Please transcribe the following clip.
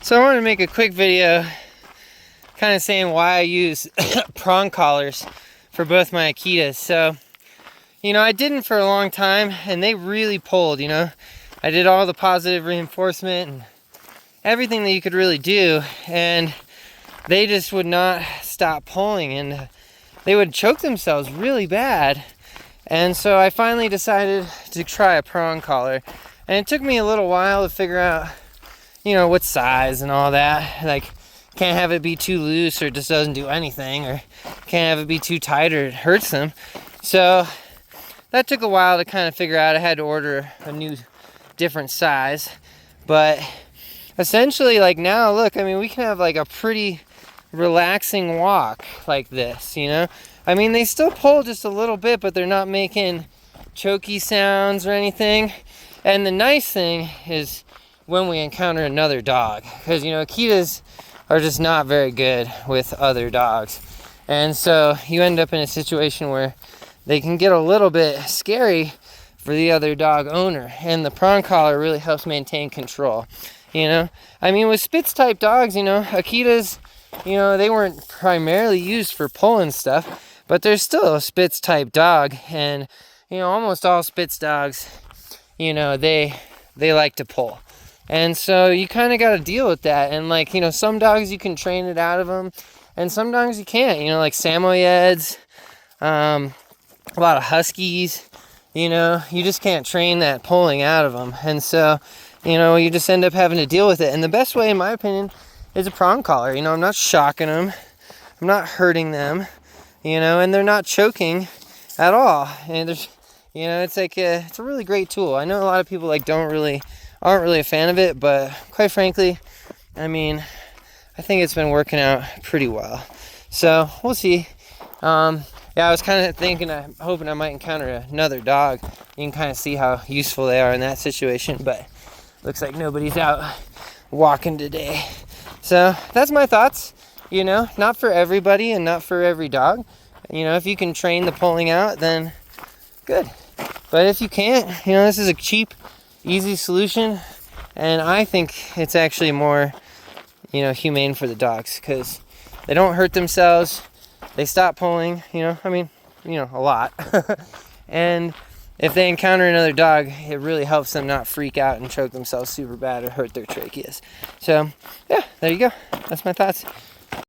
So I wanted to make a quick video kind of saying why I use prong collars for both my Akitas. So, I didn't for a long time and they really pulled, I did all the positive reinforcement and everything that you could really do, and they just would not stop pulling and they would choke themselves really bad. And so I finally decided to try a prong collar, and it took me a little while to figure out what size and all that. Like, can't have it be too loose or it just doesn't do anything, or can't have it be too tight or it hurts them. So that took a while to kind of figure out. I had to order a new different size, but essentially, like, now look, we can have like a pretty relaxing walk like this. They still pull just a little bit, but they're not making choky sounds or anything. And the nice thing is when we encounter another dog, because Akitas are just not very good with other dogs, and so you end up in a situation where they can get a little bit scary for the other dog owner, and the prong collar really helps maintain control. With Spitz type dogs, Akitas, they weren't primarily used for pulling stuff, but they're still a Spitz type dog, and almost all Spitz dogs, they like to pull. And so you kind of got to deal with that. And some dogs you can train it out of them, and some dogs you can't. Like Samoyeds, a lot of Huskies. You just can't train that pulling out of them. And so, you just end up having to deal with it. And the best way, in my opinion, is a prong collar. I'm not shocking them, I'm not hurting them, and they're not choking at all. And there's, it's like it's a really great tool. I know a lot of people aren't really a fan of it, but quite frankly, I think it's been working out pretty well. So we'll see. I was kind of hoping I might encounter another dog. You can kind of see how useful they are in that situation, but looks like nobody's out walking today. So that's my thoughts. Not for everybody and not for every dog. If you can train the pulling out, then good. But if you can't, this is a cheap, easy solution, and I think it's actually more humane for the dogs, because they don't hurt themselves, they stop pulling, a lot. And if they encounter another dog, it really helps them not freak out and choke themselves super bad or hurt their tracheas. So yeah, there you go, that's my thoughts.